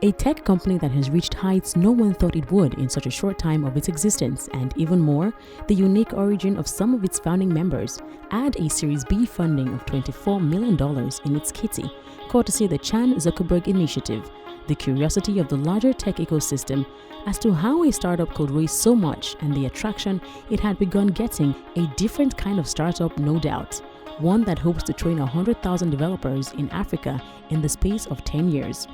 A tech company that has reached heights no one thought it would in such a short time of its existence, and even more, the unique origin of some of its founding members. Add a Series B funding of $24 million in its kitty, courtesy of the Chan Zuckerberg Initiative, the curiosity of the larger tech ecosystem as to how a startup could raise so much, and the attraction it had begun getting, a different kind of startup, no doubt. One that hopes to train 100,000 developers in Africa in the space of 10 years.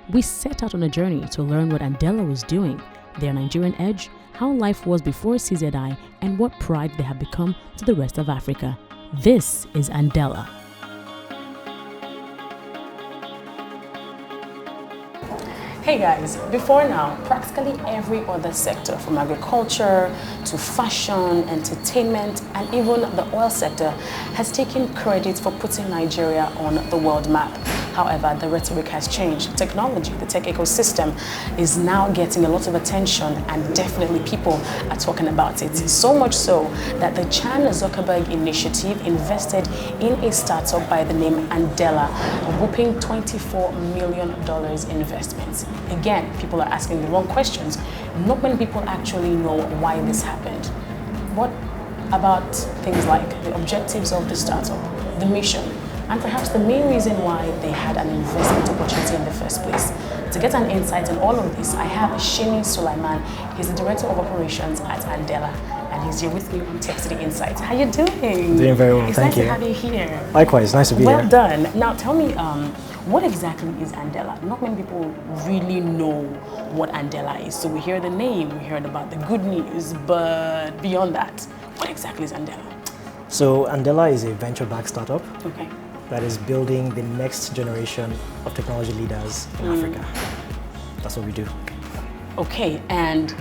We set out on a journey to learn what Andela was doing, their Nigerian edge, how life was before CZI, and what pride they have become to the rest of Africa. This is Andela. Hey guys, before now, practically every other sector from agriculture to fashion, entertainment, and even the oil sector has taken credit for putting Nigeria on the world map. However, the rhetoric has changed. Technology, the tech ecosystem, is now getting a lot of attention, and definitely people are talking about it. So much so that the Chan Zuckerberg Initiative invested in a startup by the name Andela, a whopping $24 million investment. Again, people are asking the wrong questions. Not many people actually know why this happened. What about things like the objectives of the startup, the mission, and perhaps the main reason why they had an investment opportunity in the first place? To get an insight on all of this, I have Shini Sulaiman. He's the Director of Operations at Andela, and he's here with me on TechCity Insights. How you doing? Doing very well, It's thank you. nice to have you here. Likewise, nice to be here. Well done. Now tell me, what exactly is Andela? Not many people really know what Andela is. So we hear the name, we heard about the good news, but beyond that, what exactly is Andela? So Andela is a venture-backed startup that is building the next generation of technology leaders in Africa. That's what we do. Okay, and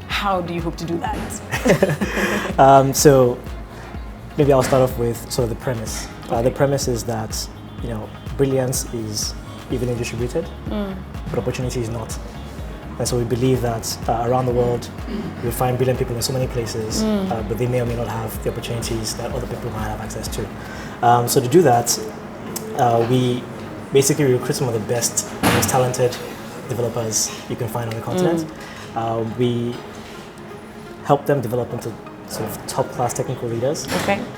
how do you hope to do that? So maybe I'll start off with sort of the premise. The premise is that, brilliance is evenly distributed, but opportunity is not. And so we believe that around the world, we find brilliant people in so many places, but they may or may not have the opportunities that other people might have access to. So to do that, we basically recruit some of the best, most talented developers you can find on the continent. We help them develop into sort of top-class technical leaders.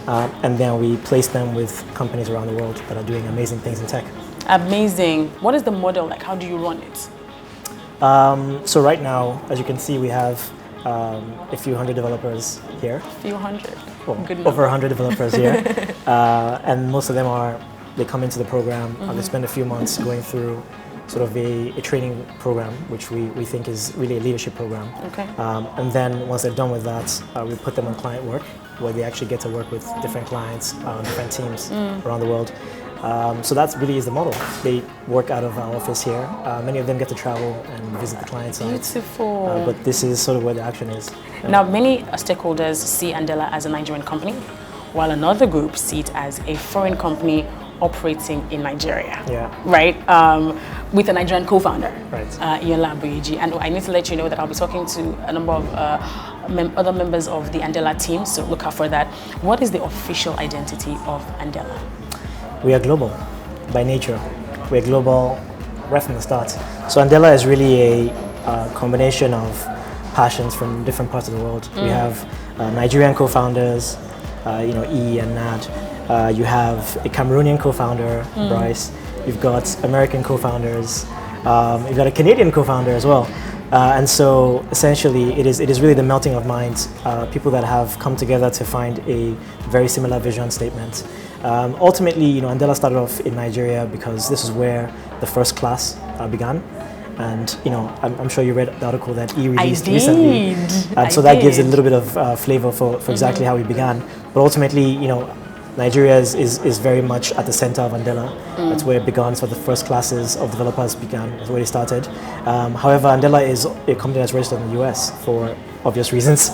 And then we place them with companies around the world that are doing amazing things in tech. Amazing. What is the model like? How do you run it? So right now, as you can see, we have a few hundred developers here. Few hundred? Well, over 100 developers here. And most of them they come into the program, they spend a few months going through sort of a training program, which we think is really a leadership program. And then once they're done with that, we put them on client work, where they actually get to work with different clients, different teams around the world. So that really is the model. They work out of our office here. Many of them get to travel and visit the client sites. Beautiful. But this is sort of where the action is. Now, many stakeholders see Andela as a Nigerian company, while another group see it as a foreign company operating in Nigeria. Right? With a Nigerian co-founder, Yola Boyeji. And I need to let you know that I'll be talking to a number of other members of the Andela team, so look out for that. What is the official identity of Andela? We are global by nature. We're global right from the start. So Andela is really a combination of passions from different parts of the world. We have Nigerian co-founders, E and Nad. You have a Cameroonian co-founder, Bryce. You've got American co-founders. You've got a Canadian co-founder as well. And so essentially it is really the melting of minds, people that have come together to find a very similar vision statement. Ultimately, Andela started off in Nigeria because this is where the first class began. And I'm sure you read the article that E released recently. So that gives a little bit of flavor for exactly how we began. But ultimately, Nigeria is very much at the center of Andela. That's where it began. So the first classes of developers began. That's where they started. However, Andela is a company that's registered in the US for obvious reasons.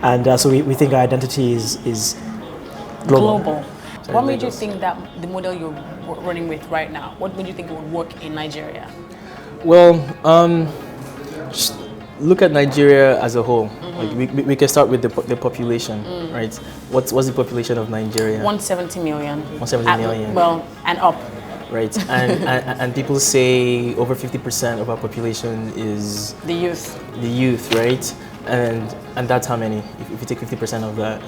And so we think our identity is global. What made you think that the model you're running with right now, what made you think it would work in Nigeria? Well, just look at Nigeria as a whole. Like we can start with the population, right? What's the population of Nigeria? 170 million. 170 million. Well, and up. right? And people say over 50% of our population is The youth. the youth, right? And that's how many? If you take 50% of that,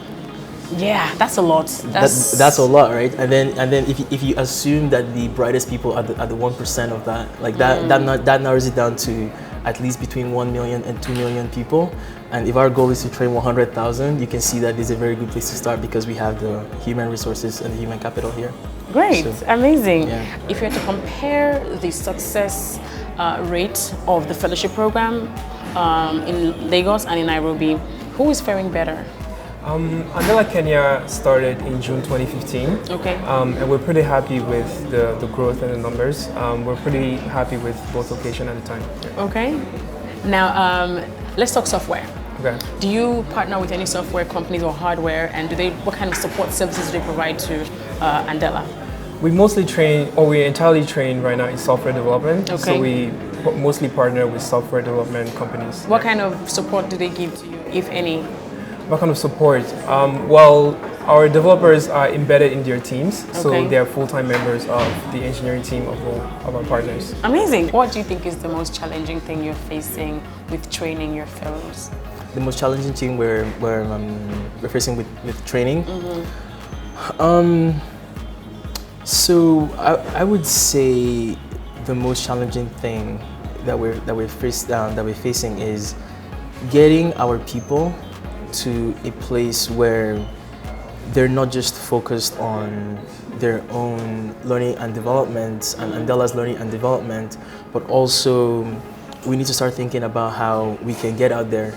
Yeah, that's a lot. that's a lot, right? And then if you assume that the brightest people are the 1% of that, like that narrows it down to at least between 1 million and 2 million people. And if our goal is to train 100,000, you can see that this is a very good place to start because we have the human resources and the human capital here. Great, So, amazing. yeah. If you were to compare the success rate of the fellowship program in Lagos and in Nairobi, who is faring better? Andela Kenya started in June 2015. Okay. And we're pretty happy with the growth and the numbers. We're pretty happy with both location at the time. Okay. Now, let's talk software. Okay. Do you partner with any software companies or hardware, and what kind of support services do they provide to Andela? We mostly train, or we entirely train right now in software development. Okay. So we mostly partner with software development companies. What kind of support do they give to you, if any? What kind of support? Well, our developers are embedded in their teams, so Okay. they're full-time members of the engineering team of our partners. Amazing. What do you think is the most challenging thing you're facing with training your fellows? the most challenging thing we're facing with training. So I would say the most challenging thing that we're facing is getting our people to a place where they're not just focused on their own learning and development and Andela's learning and development, but also we need to start thinking about how we can get out there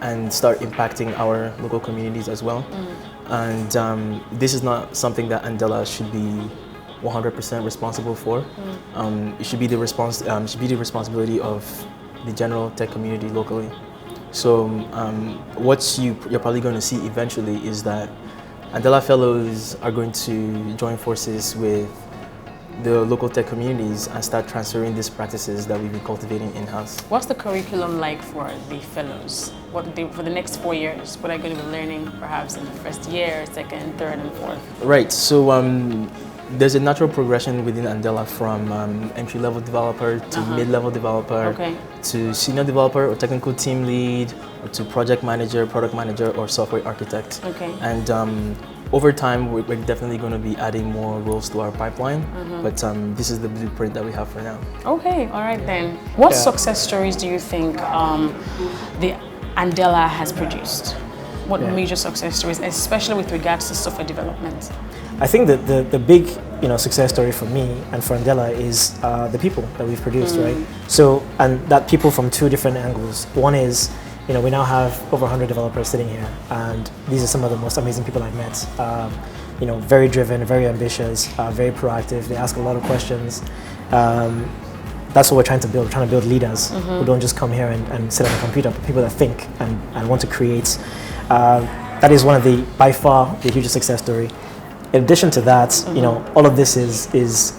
and start impacting our local communities as well. And this is not something that Andela should be 100% responsible for. It should be the responsibility of the general tech community locally. So what you're probably going to see eventually is that Andela Fellows are going to join forces with the local tech communities and start transferring these practices that we've been cultivating in-house. What's the curriculum like for the fellows? For the next 4 years? What are you going to be learning perhaps in the first year, second, third, and fourth? Right, so there's a natural progression within Andela from entry-level developer to mid-level developer to senior developer or technical team lead or to project manager, product manager, or software architect. And over time, we're definitely going to be adding more roles to our pipeline, but this is the blueprint that we have for now. Okay, all right then. What success stories do you think the Andela has produced? What major success stories, especially with regards to software development? I think that the big success story for me and for Andela is the people that we've produced, right? So, and that people from two different angles. One is, we now have over 100 developers sitting here, and these are some of the most amazing people I've met. Very driven, very ambitious, very proactive. They ask a lot of questions. That's what we're trying to build. We're trying to build leaders who don't just come here and sit on a computer, but people that think and want to create. That is one of by far, the hugest success story. In addition to that, all of this is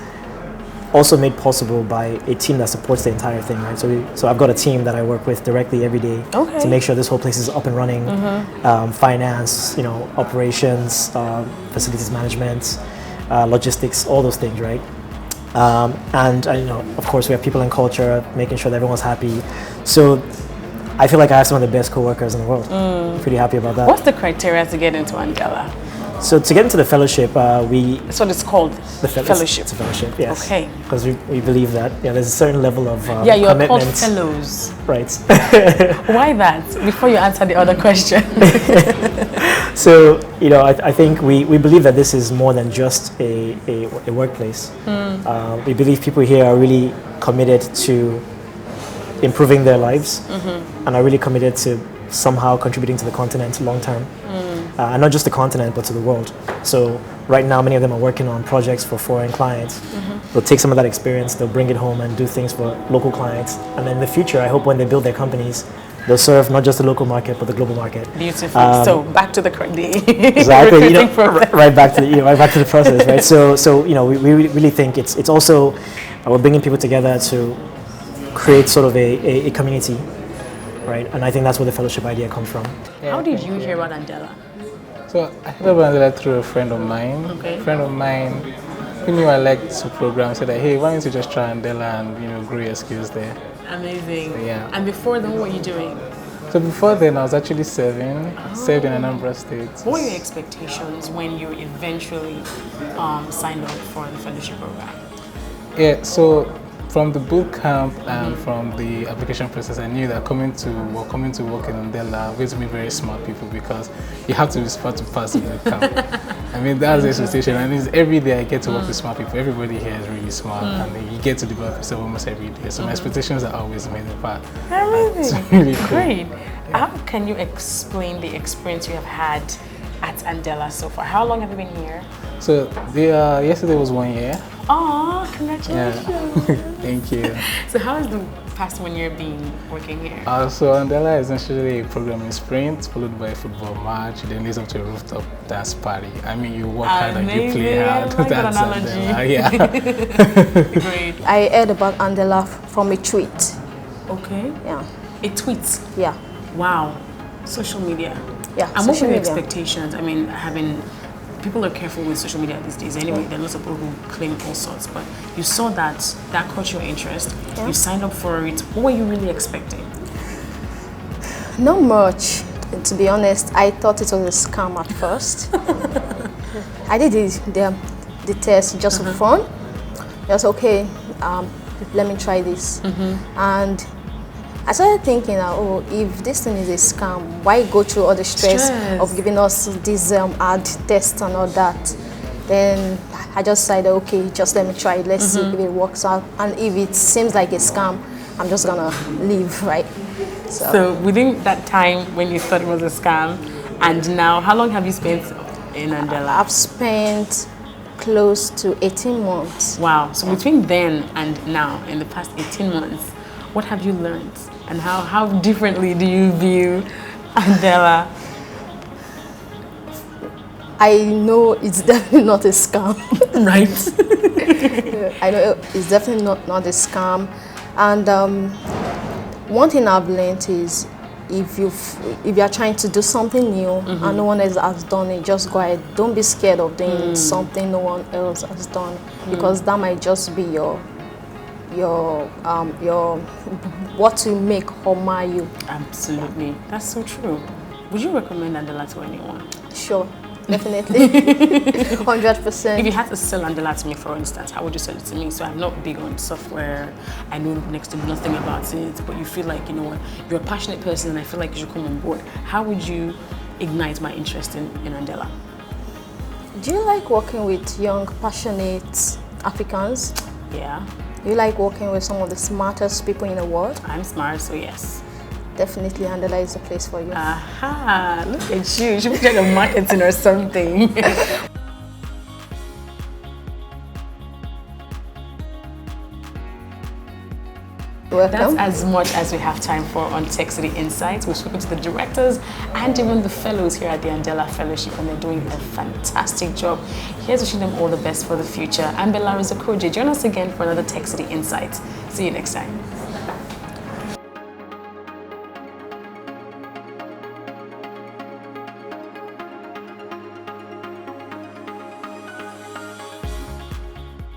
also made possible by a team that supports the entire thing, right? So I've got a team that I work with directly every day to make sure this whole place is up and running. Finance, operations, facilities management, logistics, all those things, right? And of course, we have people and culture, making sure that everyone's happy. So I feel like I have some of the best coworkers in the world. Pretty happy about that. What's the criteria to get into Andela? So to get into the fellowship, That's what it's called, the fellowship. It's a fellowship, yes. Okay. Because we believe that there's a certain level of you're commitment. called fellows. Right. Why that? Before you answer the other question. So I think we believe that this is more than just a workplace. We believe people here are really committed to improving their lives and are really committed to somehow contributing to the continent long term. And not just the continent, but to the world. So right now, many of them are working on projects for foreign clients. They'll take some of that experience, they'll bring it home and do things for local clients. And in the future, I hope when they build their companies, they'll serve not just the local market, but the global market. Beautiful. So back to the exactly, right back to the process, right? So we really think it's also we're bringing people together to create sort of a community, right? And I think that's where the fellowship idea comes from. How did you hear about Andela? So I heard about Andela through a friend of mine. Okay. A friend of mine Who knew I liked to program? Said that, hey, why don't you just try Andela and grow your skills there? Amazing. So, yeah. And before then, what were you doing? So before then, I was actually served in Anambra State. What were your expectations when you eventually signed up for the fellowship program? Yeah, so from the boot camp and from the application process, I knew that coming to work in Andela, we're going to be very smart people because you have to be smart to pass the boot camp. I mean, that's the expectation. And it's every day I get to work with smart people. Everybody here is really smart and you get to develop yourself almost every day. So my expectations are always made apart. Amazing. It's really cool. Great. How can you explain the experience you have had at Andela so far? How long have you been here? So yesterday was 1 year. Oh, congratulations. Yeah. Thank you. So how has the past 1 year been working here? So Andela is essentially a programming sprint followed by a football match, then leads up to a rooftop dance party. I mean, you work hard and you play hard. I like that That's analogy. Andela. Yeah. Great. I heard about Andela from a tweet. Okay. Yeah. A tweet. Yeah. Wow. Social media. Yeah. And what were social your media. expectations? I mean, people are careful with social media these days anyway. There are lots of people who claim all sorts, but you saw that caught your interest. Yeah. You signed up for it. What were you really expecting? Not much, to be honest. I thought it was a scam at first. I did the test just for fun. I was okay. Let me try this, and I started thinking, if this thing is a scam, why go through all the stress of giving us this ad test and all that? Then I just decided, okay, just let me try it. Let's see if it works out. And if it seems like a scam, I'm just gonna leave, right? So within that time when you thought it was a scam, and now, how long have you spent in Andela? I've spent close to 18 months. Wow. So between then and now, in the past 18 months, what have you learned? And how differently do you view Andela? I know it's definitely not a scam. Right. I know it's definitely not a scam. And one thing I've learned is if you are trying to do something new and no one else has done it, just go ahead. Don't be scared of doing something no one else has done, because that might just be your what will make or mar you. Absolutely. That's so true. Would you recommend Andela to anyone? Sure, definitely. 100%. If you had to sell Andela to me, for instance, how would you sell it to me? So I'm not big on software. I know next to nothing about it, but you feel like, you know what, you're a passionate person and I feel like you should come on board. How would you ignite my interest in Andela? Do you like working with young, passionate Africans? Yeah. You like working with some of the smartest people in the world? I'm smart, so yes. Definitely Andela is the place for you. Aha, look at you. You should be doing marketing or something. Welcome. That's as much as we have time for on TechCity Insights. We've spoken to the directors and even the fellows here at the Andela Fellowship, and they're doing a fantastic job. Here's wishing them all the best for the future. I'm Belari Zokoje. Join us again for another TechCity Insights. See you next time.